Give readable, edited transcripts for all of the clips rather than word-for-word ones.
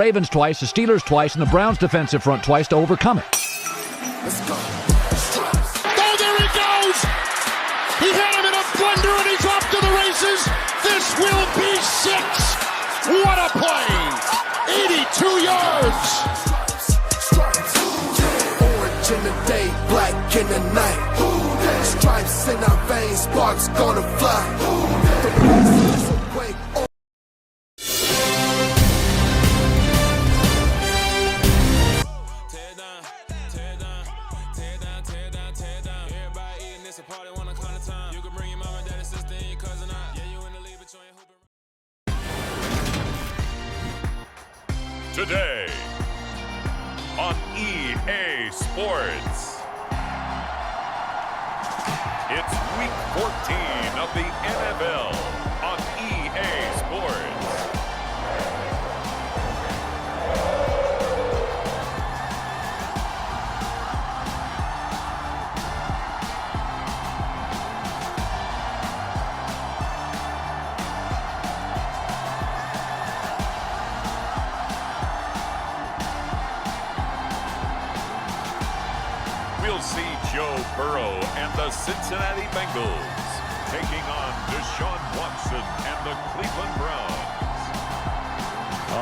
Ravens twice, the Steelers twice, and the Browns defensive front twice to overcome it. Let's go. Oh, there he goes! He had him in a blender and he's off to the races. This will be 6. What a play! 82 yards! Orange in the day, black in the night. Stripes in our veins, sparks gonna fly. The race is awake. Today on EA Sports, it's week 14 of the NFL on EA Sports. We'll see Joe Burrow and the Cincinnati Bengals taking on Deshaun Watson and the Cleveland Browns.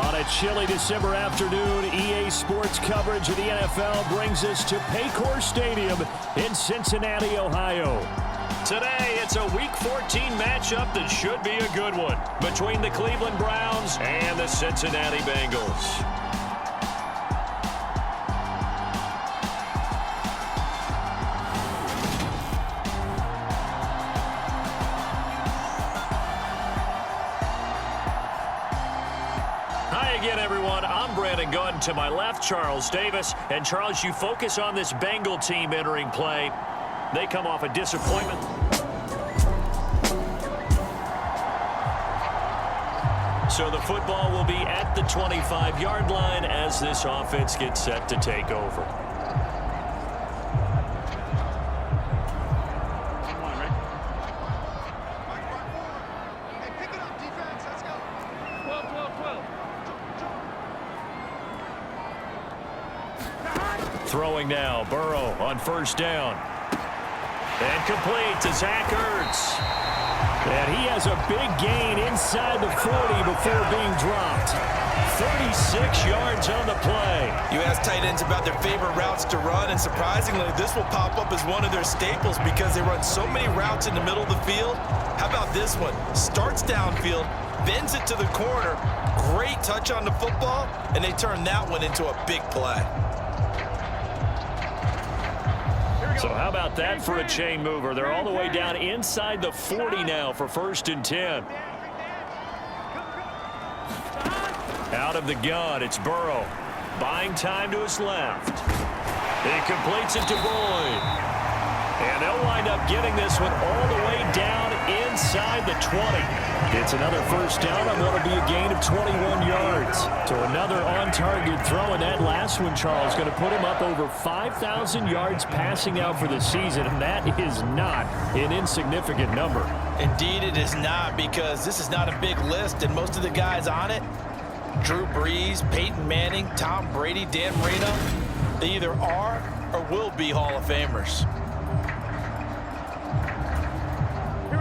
On a chilly December afternoon, EA Sports coverage of the NFL brings us to Paycor Stadium in Cincinnati, Ohio. Today, it's a Week 14 matchup that should be a good one between the Cleveland Browns and the Cincinnati Bengals. Again, everyone, I'm Brandon Gunn. To my left, Charles Davis. And Charles, you focus on this Bengal team entering play. They come off a disappointment. So the football will be at the 25-yard line as this offense gets set to take over. Throwing now, Burrow on first down. And complete to Zach Ertz. And he has a big gain inside the 40 before being dropped. 36 yards on the play. You ask tight ends about their favorite routes to run, and surprisingly, this will pop up as one of their staples because they run so many routes in the middle of the field. How about this one? Starts downfield, bends it to the corner, great touch on the football, and they turn that one into a big play. So how about that for a chain mover? They're all the way down inside the 40 now for 1st and 10. Out of the gun, it's Burrow. Buying time to his left. He completes it to Boyd. And they'll wind up getting this one all the way down inside the 20. It's another first down on what will be a gain of 21 yards. So another on-target throw, and that last one, Charles, going to put him up over 5,000 yards passing out for the season, and that is not an insignificant number. Indeed it is not, because this is not a big list, and most of the guys on it, Drew Brees, Peyton Manning, Tom Brady, Dan Marino, they either are or will be Hall of Famers.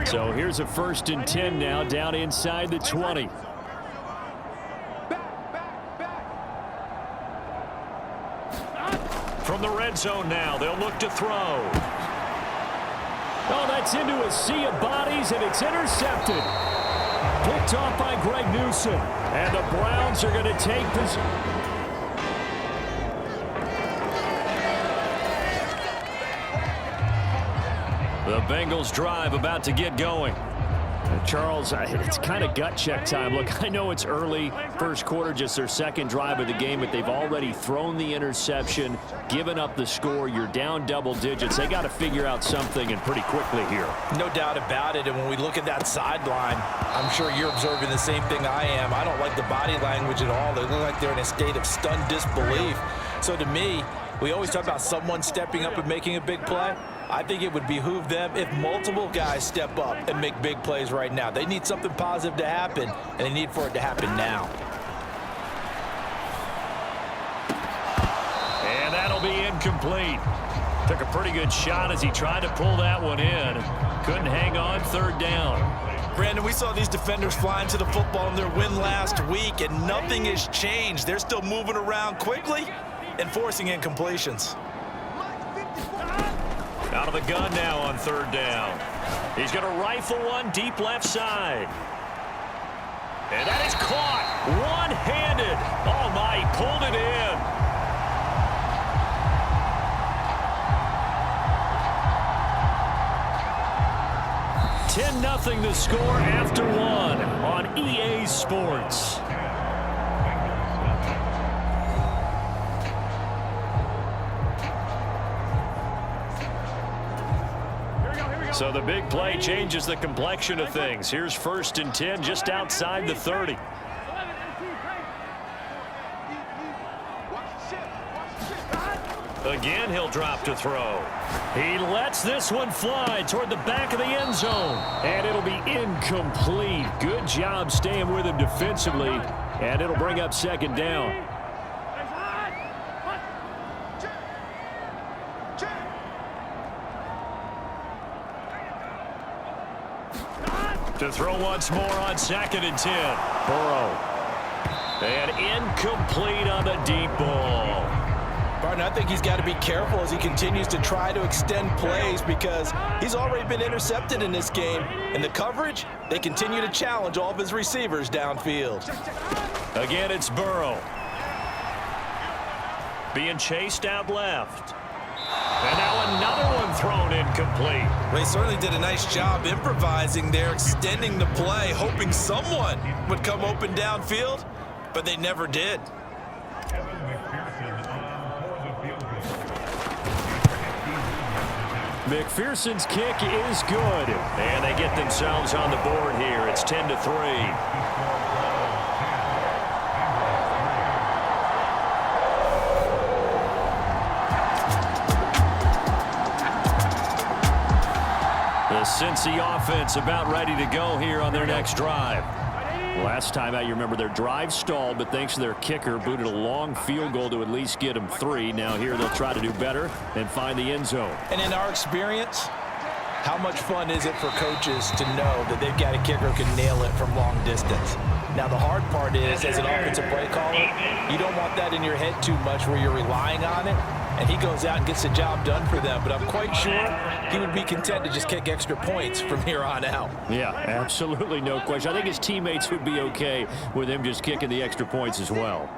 So here's a 1st and 10 now, down inside the 20. From the red zone now, they'll look to throw. Oh, that's into a sea of bodies, and it's intercepted. Picked off by Greg Newsome. And the Browns are going to take this. The Bengals drive about to get going. Charles, it's kind of gut check time. Look, I know it's early, first quarter, just their second drive of the game, but they've already thrown the interception, given up the score. You're down double digits. They got to figure out something, and pretty quickly here. No doubt about it, and when we look at that sideline, I'm sure you're observing the same thing I am. I don't like the body language at all. They look like they're in a state of stunned disbelief. So to me, we always talk about someone stepping up and making a big play. I think it would behoove them if multiple guys step up and make big plays right now. They need something positive to happen, and they need for it to happen now. That'll be incomplete. Took a pretty good shot as he tried to pull that one in. Couldn't hang on, third down. Brandon, we saw these defenders flying to the football in their win last week, and nothing has changed. They're still moving around quickly and forcing incompletions. Out of the gun now on third down. He's going to rifle one deep left side. And that is caught one-handed. Oh, my, he pulled it in. $10-0 the score after one on EA Sports. So the big play changes the complexion of things. Here's 1st and 10 just outside the 30. Again, he'll drop to throw. He lets this one fly toward the back of the end zone. And it'll be incomplete. Good job staying with him defensively. And it'll bring up 2nd down. To throw once more on 2nd and 10. Burrow. And incomplete on the deep ball. Barton, I think he's got to be careful as he continues to try to extend plays because he's already been intercepted in this game. And the coverage, they continue to challenge all of his receivers downfield. Again, it's Burrow. Being chased out left. And now another one thrown incomplete. Well, he certainly did a nice job improvising there, extending the play, hoping someone would come open downfield, but they never did. McPherson's kick is good. And they get themselves on the board here. It's 10-3. The Cincy offense about ready to go here on their next drive. Last time out, you remember their drive stalled, but thanks to their kicker, booted a long field goal to at least get them 3. Now here they'll try to do better and find the end zone. And in our experience, how much fun is it for coaches to know that they've got a kicker who can nail it from long distance? Now the hard part is, as an offensive play caller, you don't want that in your head too much where you're relying on it. And he goes out and gets the job done for them. But I'm quite sure he would be content to just kick extra points from here on out. Yeah, absolutely no question. I think his teammates would be okay with him just kicking the extra points as well.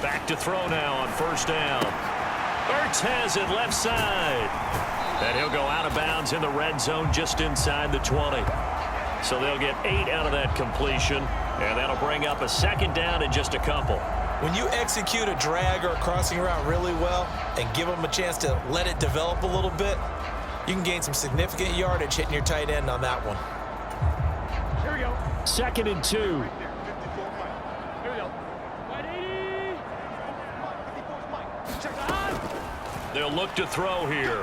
Back to throw now on 1st down. Ertz has it left side. And he'll go out of bounds in the red zone just inside the 20. So they'll get 8 out of that completion. And that'll bring up a 2nd down in just a couple. When you execute a drag or a crossing route really well and give them a chance to let it develop a little bit, you can gain some significant yardage hitting your tight end on that one. Here we go. 2nd and 2. Here we go. They'll look to throw here.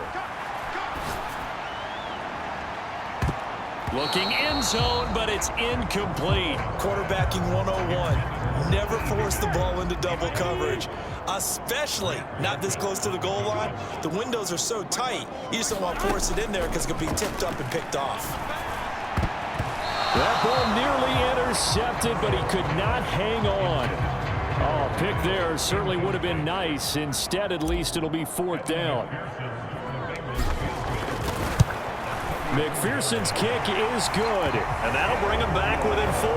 Looking end zone, but it's incomplete. Quarterbacking 101. Never force the ball into double coverage, especially not this close to the goal line. The windows are so tight, you just don't want to force it in there because it could be tipped up and picked off. That ball nearly intercepted, but he could not hang on. Oh, pick there certainly would have been nice. Instead, at least it'll be 4th down. McPherson's kick is good, and that'll bring him back within 4.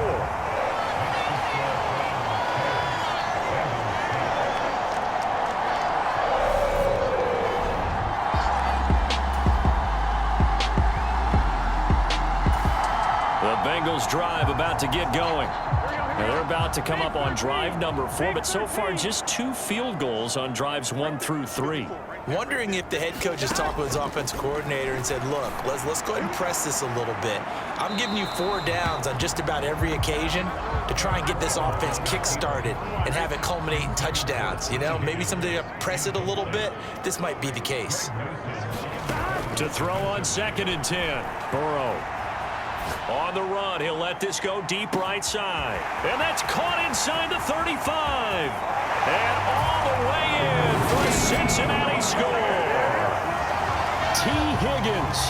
The Bengals drive about to get going. Now they're about to come up on drive number 4, but so far just 2 field goals on drives 1 through 3. Wondering if the head coach has talked with his offensive coordinator and said, look, let's go ahead and press this a little bit. I'm giving you 4 downs on just about every occasion to try and get this offense kick-started and have it culminate in touchdowns. You know, maybe someday press it a little bit. This might be the case. To throw on 2nd and 10. Burrow. On the run, he'll let this go deep right side. And that's caught inside the 35. And all the way in for a Cincinnati score. T. Higgins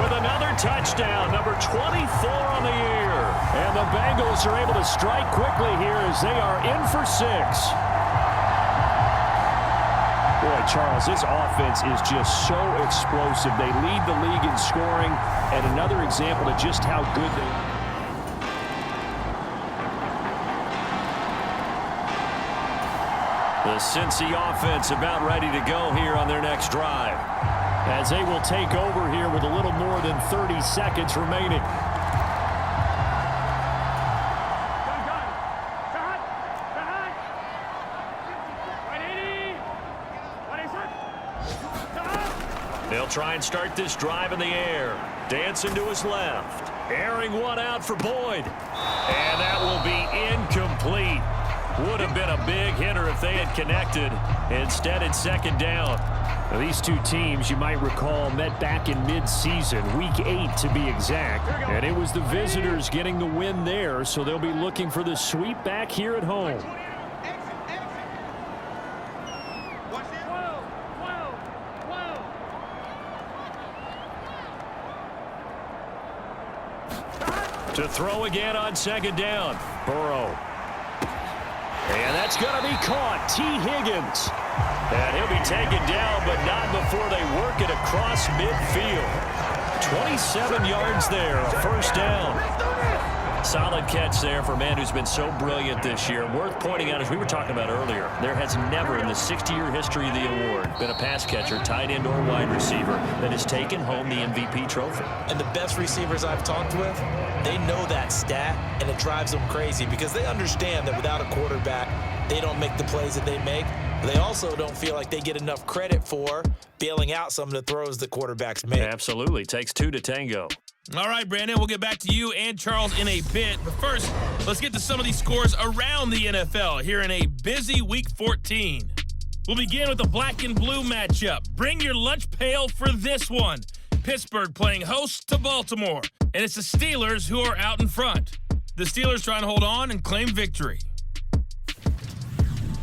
with another touchdown, number 24 on the year. And the Bengals are able to strike quickly here as they are in for 6. Boy, Charles, this offense is just so explosive. They lead the league in scoring, and another example of just how good they are. The Cincy offense about ready to go here on their next drive, as they will take over here with a little more than 30 seconds remaining. They'll try and start this drive in the air. Dancing to his left. Airing one out for Boyd. And that will be incomplete. Would have been a big hitter if they had connected. Instead, it's second down. Now, these two teams, you might recall, met back in mid-season, week 8 to be exact. And it was the visitors getting the win there, so they'll be looking for the sweep back here at home. To throw again on second down. Burrow. And that's going to be caught. T. Higgins. And he'll be taken down, but not before they work it across midfield. 27 yards there, a first down. Solid catch there for a man who's been so brilliant this year. Worth pointing out, as we were talking about earlier, there has never in the 60-year history of the award been a pass catcher, tight end, or wide receiver that has taken home the MVP trophy. And the best receivers I've talked with, they know that stat, and it drives them crazy because they understand that without a quarterback, they don't make the plays that they make. They also don't feel like they get enough credit for bailing out some of the throws the quarterbacks make. Absolutely. Takes two to tango. All right, Brandon, we'll get back to you and Charles in a bit. But first, let's get to some of these scores around the NFL here in a busy Week 14. We'll begin with the black and blue matchup. Bring your lunch pail for this one. Pittsburgh playing host to Baltimore. And it's the Steelers who are out in front. The Steelers trying to hold on and claim victory.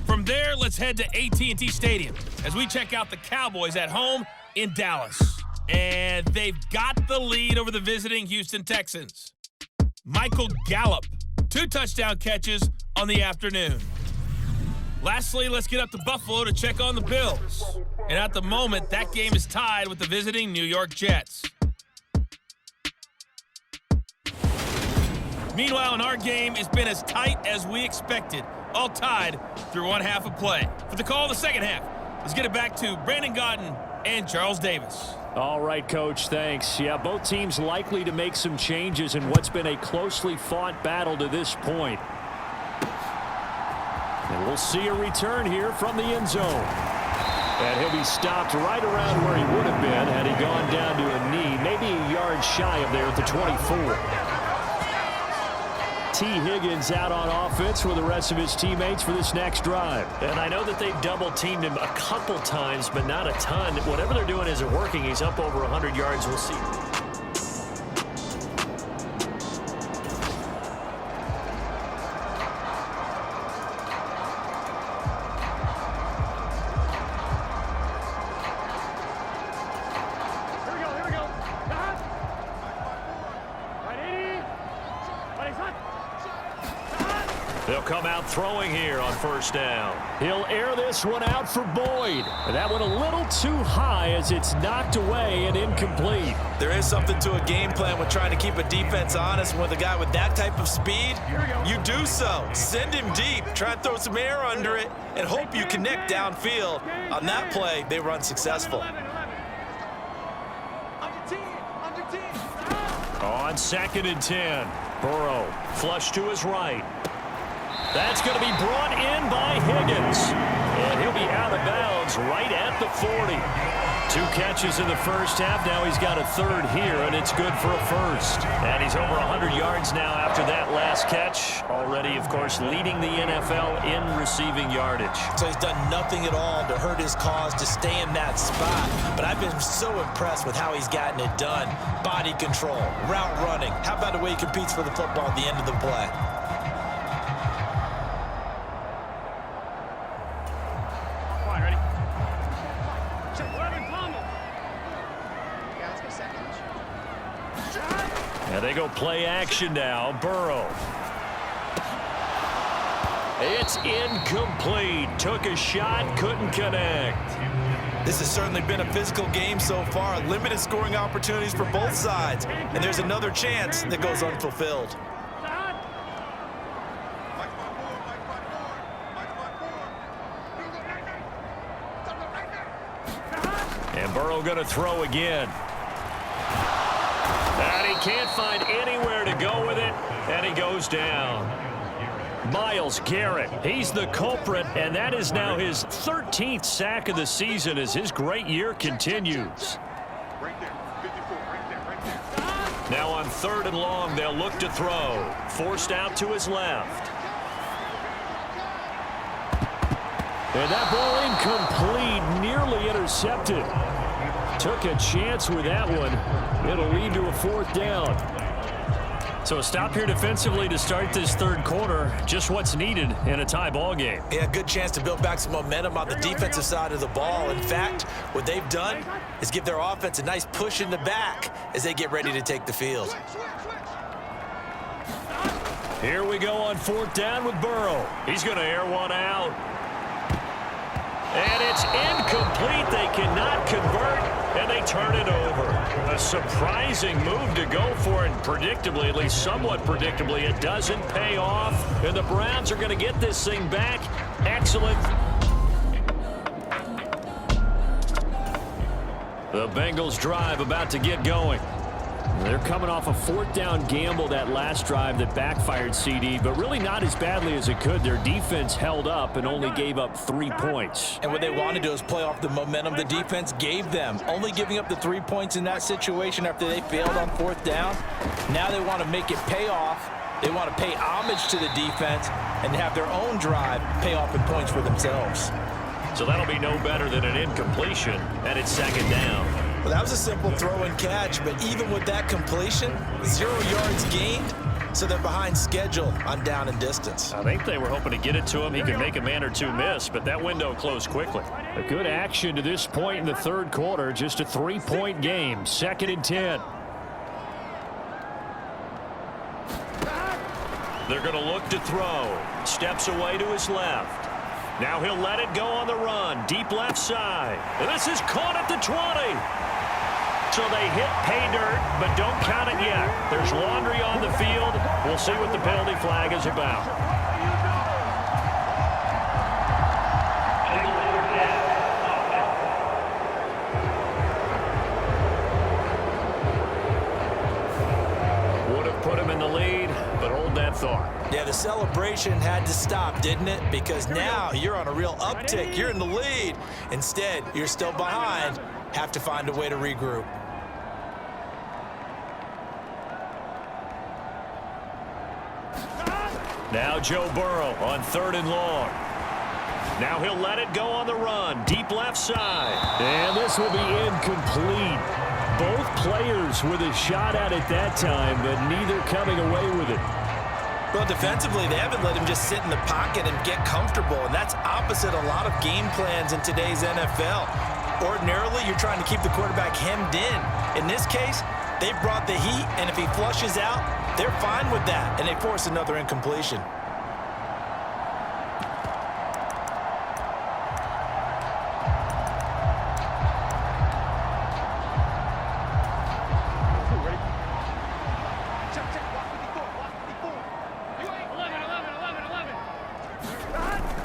From there, let's head to AT&T Stadium as we check out the Cowboys at home in Dallas. And they've got the lead over the visiting Houston Texans. Michael Gallup, 2 touchdown catches on the afternoon. Lastly, let's get up to Buffalo to check on the Bills. And at the moment, that game is tied with the visiting New York Jets. Meanwhile, in our game, it's been as tight as we expected, all tied through one half of play. For the call of the second half, let's get it back to Brandon Gaudin and Charles Davis. All right, Coach, thanks. Yeah, both teams likely to make some changes in what's been a closely fought battle to this point. And we'll see a return here from the end zone. And he'll be stopped right around where he would have been had he gone down to a knee, maybe a yard shy of there at the 24. T. Higgins out on offense with the rest of his teammates for this next drive. And I know that they've double-teamed him a couple times, but not a ton. Whatever they're doing isn't working. He's up over 100 yards. We'll see. They'll come out throwing here on first down. He'll air this one out for Boyd. And that one a little too high as it's knocked away and incomplete. There is something to a game plan with trying to keep a defense honest. With a guy with that type of speed, you do so. Send him deep, try and throw some air under it, and hope you connect downfield. On that play, they run successful. On 2nd and 10, Burrow flush to his right. That's going to be brought in by Higgins. And he'll be out of bounds right at the 40. 2 catches in the first half. Now he's got a third here, and it's good for a first. And he's over 100 yards now after that last catch. Already, of course, leading the NFL in receiving yardage. So he's done nothing at all to hurt his cause to stay in that spot. But I've been so impressed with how he's gotten it done. Body control, route running. How about the way he competes for the football at the end of the play? And they go play action now. Burrow. It's incomplete. Took a shot, couldn't connect. This has certainly been a physical game so far. Limited scoring opportunities for both sides. And there's another chance that goes unfulfilled. And Burrow going to throw again. And he can't find anywhere to go with it, and he goes down. Myles Garrett, he's the culprit, and that is now his 13th sack of the season as his great year continues. Now on 3rd and long, they'll look to throw. Forced out to his left. And that ball incomplete, nearly intercepted. Took a chance with that one. It'll lead to a 4th down. So a stop here defensively to start this 3rd quarter. Just what's needed in a tie ball game. Yeah, good chance to build back some momentum on the defensive side of the ball. In fact, what they've done is give their offense a nice push in the back as they get ready to take the field. Here we go on 4th down with Burrow. He's going to air one out. And it's incomplete. They cannot convert, and they turn it over. A surprising move to go for it. Predictably, at least somewhat predictably, it doesn't pay off. And the Browns are going to get this thing back. Excellent. The Bengals drive about to get going. They're coming off a 4th down gamble that last drive that backfired, CD, but really not as badly as it could. Their defense held up and only gave up 3 points. And what they want to do is play off the momentum the defense gave them. Only giving up the 3 points in that situation after they failed on 4th down. Now they want to make it pay off. They want to pay homage to the defense and have their own drive pay off in points for themselves. So that'll be no better than an incompletion, and it's 2nd down. Well, that was a simple throw and catch, but even with that completion, 0 yards gained, so they're behind schedule on down and distance. I think they were hoping to get it to him. He could make a man or two miss, but that window closed quickly. A good action to this point in the 3rd quarter. Just a 3-point game. 2nd and 10. They're going to look to throw. Steps away to his left. Now he'll let it go on the run. Deep left side. And this is caught at the 20. So they hit pay dirt, but don't count it yet. There's laundry on the field. We'll see what the penalty flag is about. Would have put him in the lead, but hold that thought. Yeah, the celebration had to stop, didn't it? Because now you're on a real uptick. You're in the lead. Instead, you're still behind. Have to find a way to regroup. Now Joe Burrow on 3rd and long. Now he'll let it go on the run. Deep left side. And this will be incomplete. Both players with a shot at it that time, but neither coming away with it. Well, defensively, they haven't let him just sit in the pocket and get comfortable, and that's opposite a lot of game plans in today's NFL. Ordinarily, you're trying to keep the quarterback hemmed in. In this case, they brought the heat, and if he flushes out, they're fine with that, and they force another incompletion.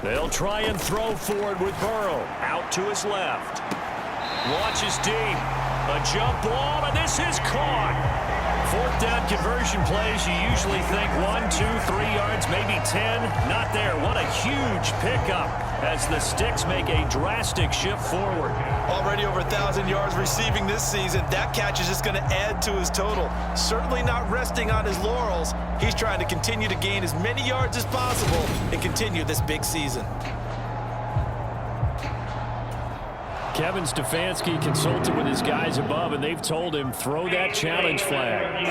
They'll try and throw forward with Burrow. Out to his left. Launches deep. A jump ball, and this is caught. fourth down conversion plays, you usually think 1, 2, 3 yards, maybe 10. Not there. What a huge pickup as the Sticks make a drastic shift forward. Already over 1,000 yards receiving this season. That catch is just going to add to his total. Certainly not resting on his laurels. He's trying to continue to gain as many yards as possible and continue this big season. Kevin Stefanski consulted with his guys above, and they've told him, throw that challenge flag.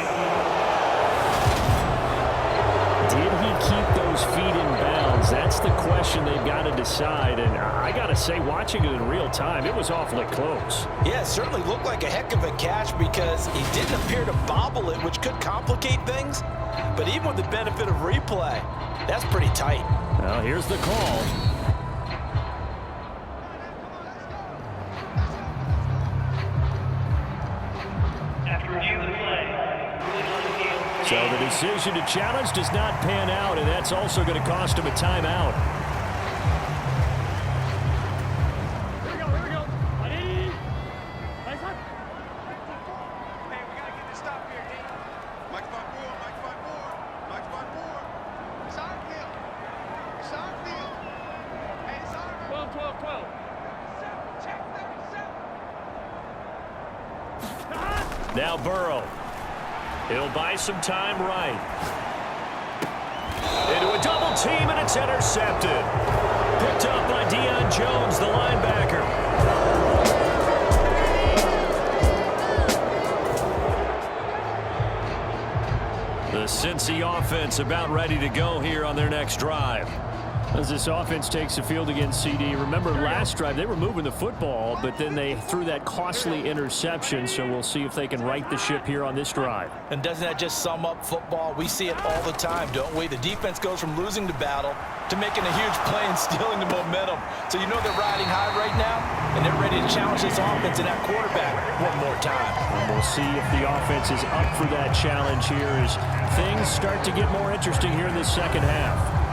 Did he keep those feet in bounds? That's the question they've got to decide. And I got to say, watching it in real time, it was awfully close. Yeah, it certainly looked like a heck of a catch because he didn't appear to bobble it, which could complicate things. But even with the benefit of replay, that's pretty tight. Well, here's the call. So the decision to challenge does not pan out, and that's also going to cost him a timeout. Here we go. Ready? Nice one. Man, we got to get this stop here, D. Mike 5-4. It's our field. Hey, it's our 12. Check 37. Now Burrow. He'll buy some time right. Into a double team, and it's intercepted. Picked up by Deion Jones, the linebacker. The Cincy offense about ready to go here on their next drive. As this offense takes the field against CD, remember last drive they were moving the football, but then they threw that costly interception, so we'll see if they can right the ship here on this drive. And doesn't that just sum up football? We see it all the time, don't we? The defense goes from losing the battle to making a huge play and stealing the momentum. So you know they're riding high right now, and they're ready to challenge this offense and that quarterback one more time. And we'll see if the offense is up for that challenge here as things start to get more interesting here in this second half.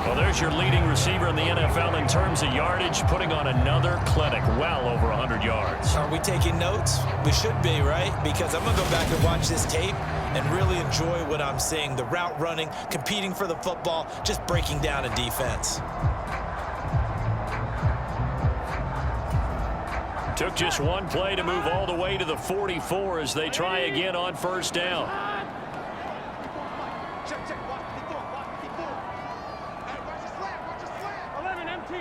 Well, there's your leading receiver in the NFL in terms of yardage, putting on another clinic, well over 100 yards. Are we taking notes? We should be, right? Because I'm going to go back and watch this tape and really enjoy what I'm seeing. The route running, competing for the football, just breaking down a defense. Took just one play to move all the way to the 44 as they try again on first down. Check. Watch the slant. 11 MT.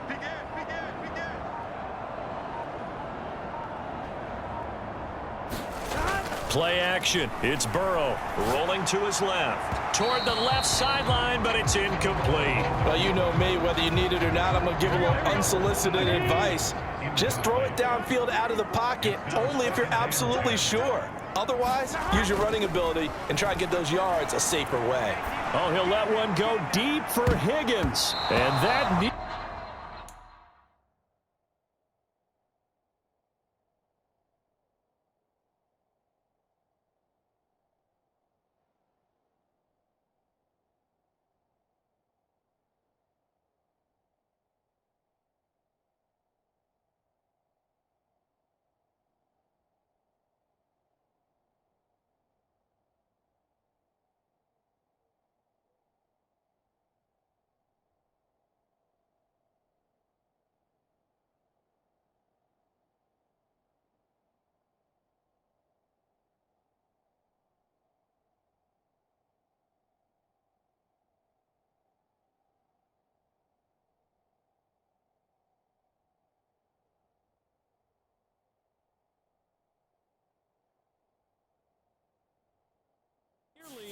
Big end. Play action. It's Burrow rolling to his left. Toward the left sideline, but it's incomplete. Well, you know me, whether you need it or not, I'm going to give a little unsolicited advice. Just throw it downfield out of the pocket, only if you're absolutely sure. Otherwise, use your running ability and try and get those yards a safer way. Oh, he'll let one go deep for Higgins. And that...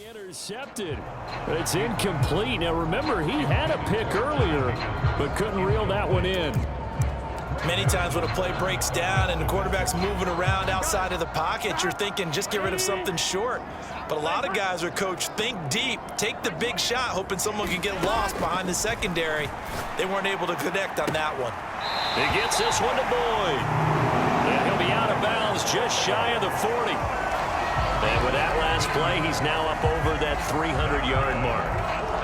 intercepted. It's incomplete. Now remember, he had a pick earlier, but couldn't reel that one in. Many times when a play breaks down and the quarterback's moving around outside of the pocket, you're thinking just get rid of something short. But a lot of guys are coached, think deep, take the big shot, hoping someone can get lost behind the secondary. They weren't able to connect on that one. He gets this one to Boyd. And he'll be out of bounds just shy of the 40. And with that last play, he's now up over that 300-yard mark.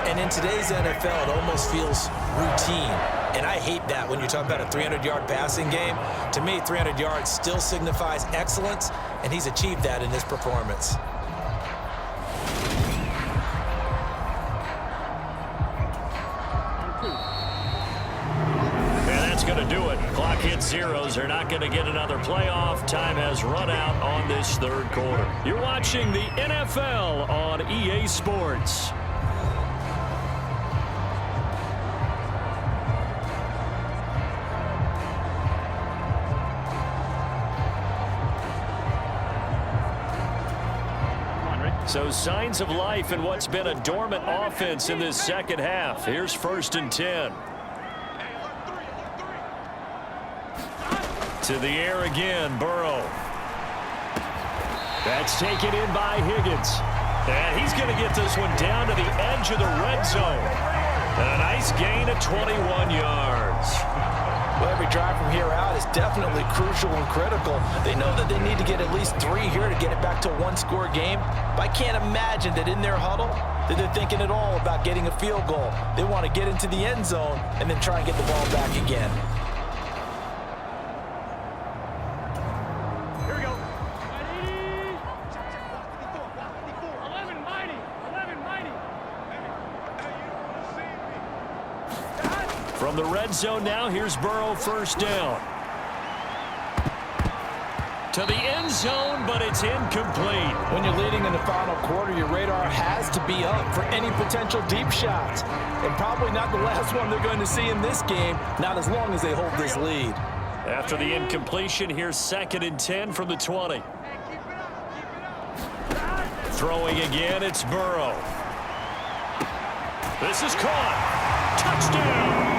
And in today's NFL, it almost feels routine. And I hate that when you talk about a 300-yard passing game. To me, 300 yards still signifies excellence, and he's achieved that in this performance. Going to do it. Clock hits zeros. They're not going to get another playoff. Time has run out on this third quarter. You're watching the NFL on EA Sports. So signs of life in what's been a dormant offense in this second half. Here's 1st and 10. To the air again, Burrow. That's taken in by Higgins. And he's going to get this one down to the edge of the red zone. A nice gain of 21 yards. Well, every drive from here out is definitely crucial and critical. They know that they need to get at least 3 here to get it back to a one-score game. But I can't imagine that in their huddle that they're thinking at all about getting a field goal. They want to get into the end zone and then try and get the ball back again. From the red zone now, here's Burrow, 1st down. To the end zone, but it's incomplete. When you're leading in the final quarter, your radar has to be up for any potential deep shots. And probably not the last one they're going to see in this game, not as long as they hold this lead. After the incompletion, here's 2nd and 10 from the 20. Throwing again, it's Burrow. This is caught. Touchdown.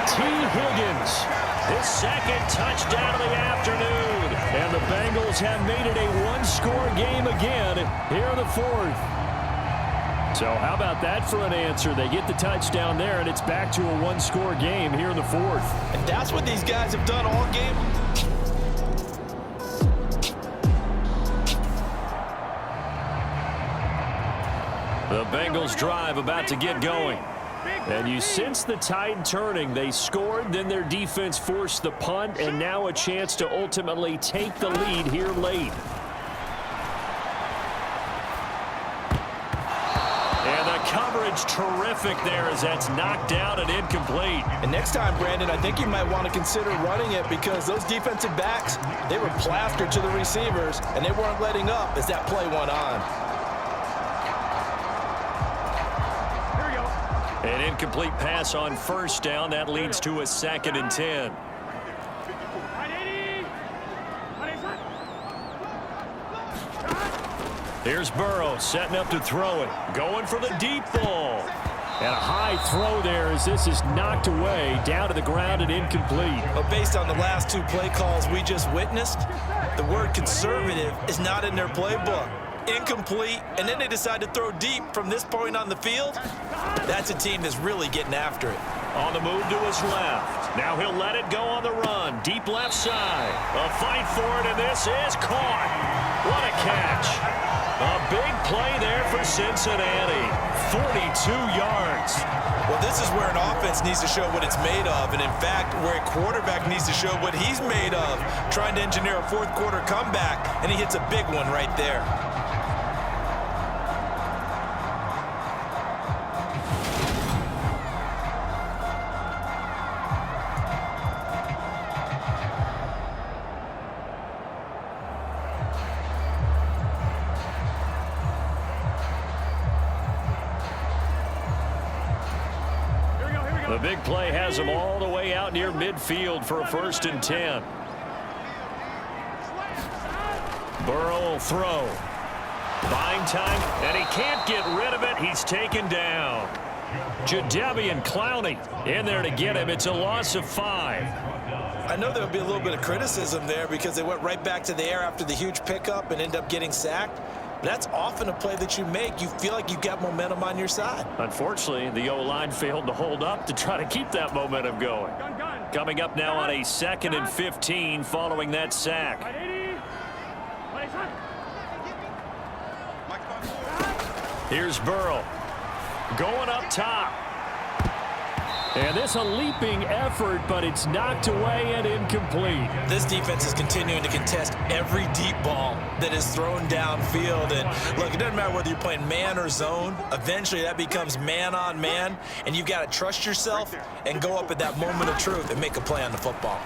T. Higgins, his 2nd touchdown of the afternoon. And the Bengals have made it a one-score game again here in the 4th. So how about that for an answer? They get the touchdown there, and it's back to a one-score game here in the 4th. And that's what these guys have done all game. The Bengals drive about to get going. And you sense the tide turning. They scored, then their defense forced the punt, and now a chance to ultimately take the lead here late. And the coverage terrific there as that's knocked down and incomplete. And next time, Brandon, I think you might want to consider running it because those defensive backs, they were plastered to the receivers, and they weren't letting up as that play went on. An incomplete pass on 1st down. That leads to a 2nd and 10. Here's Burrow setting up to throw it. Going for the deep ball. And a high throw there as this is knocked away down to the ground and incomplete. But based on the last 2 play calls we just witnessed, the word conservative is not in their playbook. Incomplete, and then they decide to throw deep from this point on the field. That's a team that's really getting after it. On the move to his left. Now he'll let it go on the run. Deep left side. A fight for it, and this is caught. What a catch. A big play there for Cincinnati. 42 yards. Well, this is where an offense needs to show what it's made of, and in fact, where a quarterback needs to show what he's made of, trying to engineer a 4th quarter comeback, and he hits a big one right there. The big play has them all the way out near midfield for a 1st and 10. Burrow will throw. Buying time, and he can't get rid of it. He's taken down. Jadeveon Clowney in there to get him. It's a loss of 5. I know there'll be a little bit of criticism there because they went right back to the air after the huge pickup and end up getting sacked. That's often a play that you make. You feel like you've got momentum on your side. Unfortunately, the O-line failed to hold up to try to keep that momentum going. Coming up now on a 2nd and 15 following that sack. Here's Burrow. going up top. And this a leaping effort, but it's knocked away and incomplete. This defense is continuing to contest every deep ball that is thrown downfield. And look, it doesn't matter whether you're playing man or zone. Eventually that becomes man on man, and you've got to trust yourself and go up at that moment of truth and make a play on the football.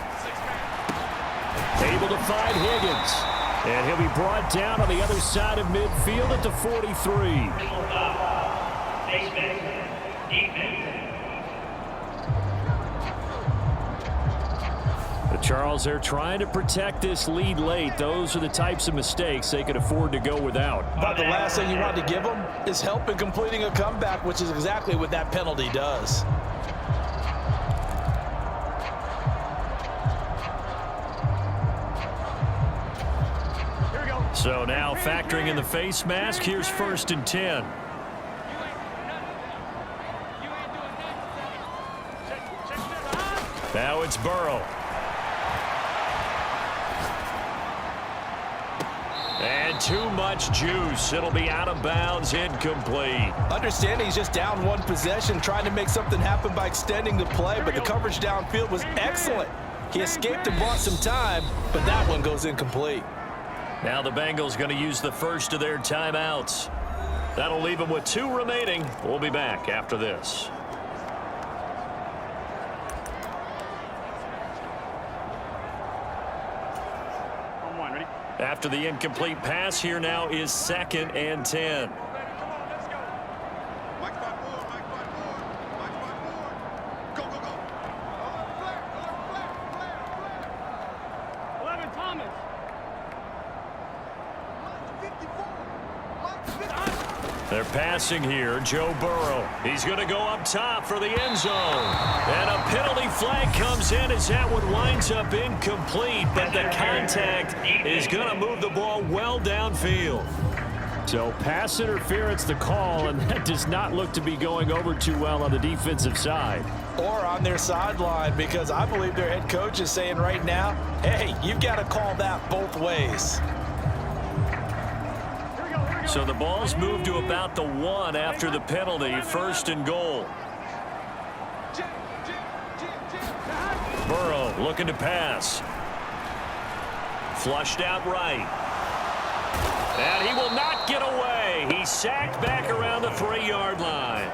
Able to find Higgins. And he'll be brought down on the other side of midfield at the 43. Charles, they're trying to protect this lead late. Those are the types of mistakes they could afford to go without. But the last thing you want to give them is help in completing a comeback, which is exactly what that penalty does. Here we go. So now factoring in the face mask, here's 1st and 10. Now it's Burrow. And too much juice. It'll be out of bounds, incomplete. Understanding he's just down one possession, trying to make something happen by extending the play, but the coverage downfield was excellent. He escaped and bought some time, but that one goes incomplete. Now the Bengals going to use the first of their timeouts. That'll leave them with 2 remaining. We'll be back after this. After the incomplete pass, here now is 2nd and 10. They're passing here, Joe Burrow. He's going to go up top for the end zone. And a penalty flag comes in as that one winds up incomplete, but the contact is going to move the ball well downfield. So pass interference the call, and that does not look to be going over too well on the defensive side. Or on their sideline, because I believe their head coach is saying right now, hey, you've got to call that both ways. So the ball's moved to about the 1 after the penalty, 1st and goal. Burrow looking to pass. Flushed out right. And he will not get away. He's sacked back around the 3-yard line.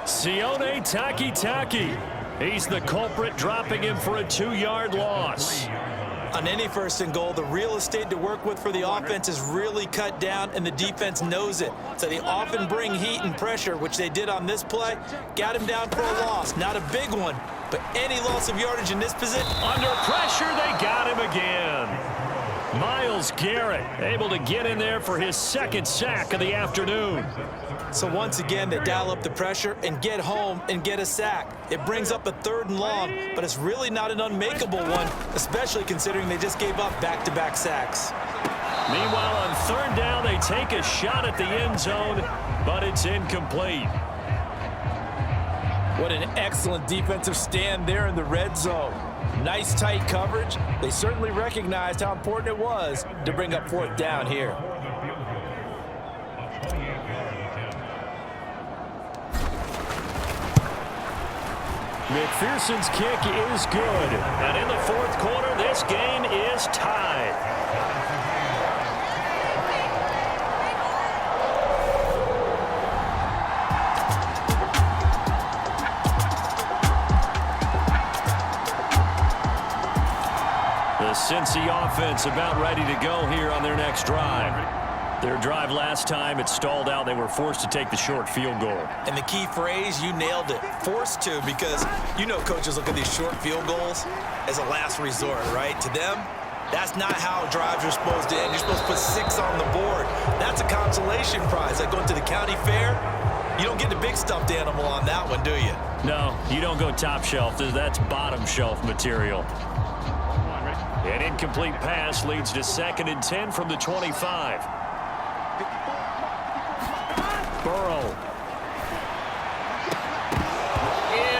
Sione Takitaki. He's the culprit, dropping him for a 2-yard loss. On any 1st and goal, the real estate to work with for the offense is really cut down, and the defense knows it. So they often bring heat and pressure, which they did on this play. Got him down for a loss. Not a big one, but any loss of yardage in this position. Under pressure, they got him again. Myles Garrett able to get in there for his 2nd sack of the afternoon. So once again, they dial up the pressure and get home and get a sack. It brings up a 3rd and long, but it's really not an unmakeable one, especially considering they just gave up back-to-back sacks. Meanwhile, on 3rd down, they take a shot at the end zone, but it's incomplete. What an excellent defensive stand there in the red zone. Nice tight coverage. They certainly recognized how important it was to bring up 4th down here. McPherson's kick is good. And in the 4th quarter, this game is tied. The Cincy offense about ready to go here on their next drive. Their drive last time, it stalled out. They were forced to take the short field goal. And the key phrase, you nailed it. Forced to, because you know coaches look at these short field goals as a last resort, right? To them, that's not how drives are supposed to end. You're supposed to put 6 on the board. That's a consolation prize. Like going to the county fair, you don't get the big stuffed animal on that one, do you? No, you don't go top shelf. That's bottom shelf material. An incomplete pass leads to 2nd and 10 from the 25. Burrow.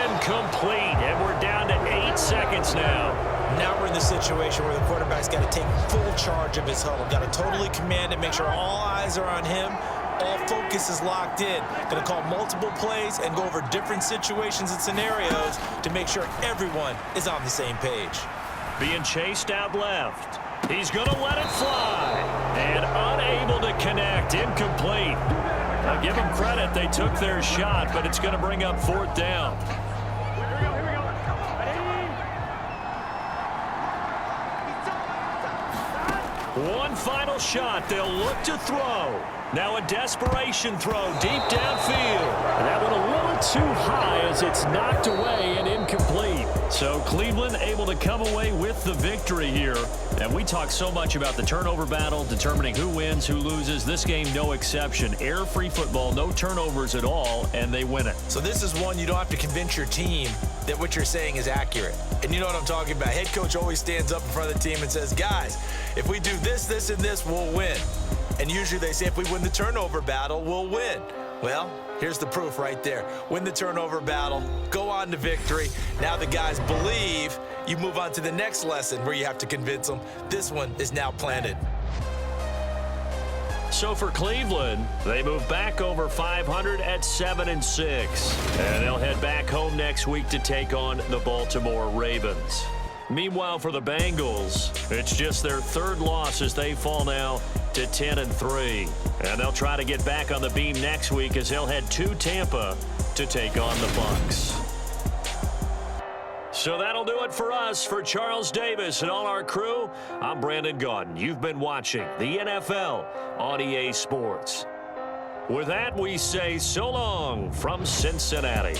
Incomplete, and we're down to 8 seconds now. Now we're in the situation where the quarterback's got to take full charge of his huddle. Got to totally command it, make sure all eyes are on him. all focus is locked in. Going to call multiple plays and go over different situations and scenarios to make sure everyone is on the same page. Being chased out left. He's going to let it fly. And unable to connect. Incomplete. Now give them credit. They took their shot, but it's going to bring up 4th down. One final shot. They'll look to throw. Now a desperation throw deep downfield. And that one a little too high as it's knocked away and incomplete. So Cleveland able to come away with the victory here. And we talk so much about the turnover battle, determining who wins, who loses. This game, no exception. Error-free football, no turnovers at all, and they win it. So this is one you don't have to convince your team that what you're saying is accurate. And you know what I'm talking about. Head coach always stands up in front of the team and says, guys, if we do this, this, and this, we'll win. And usually they say if we win the turnover battle, we'll win. Well, here's the proof right there. Win the turnover battle, go on to victory. Now the guys believe. You move on to the next lesson where you have to convince them. This one is now planted. So for Cleveland, they move back over 500 at 7-6. And they'll head back home next week to take on the Baltimore Ravens. Meanwhile, for the Bengals, it's just their 3rd loss as they fall now to 10-3. And they'll try to get back on the beam next week as they'll head to Tampa to take on the Bucs. So that'll do it for us. For Charles Davis and all our crew, I'm Brandon Gaudin. You've been watching the NFL on EA Sports. With that, we say so long from Cincinnati.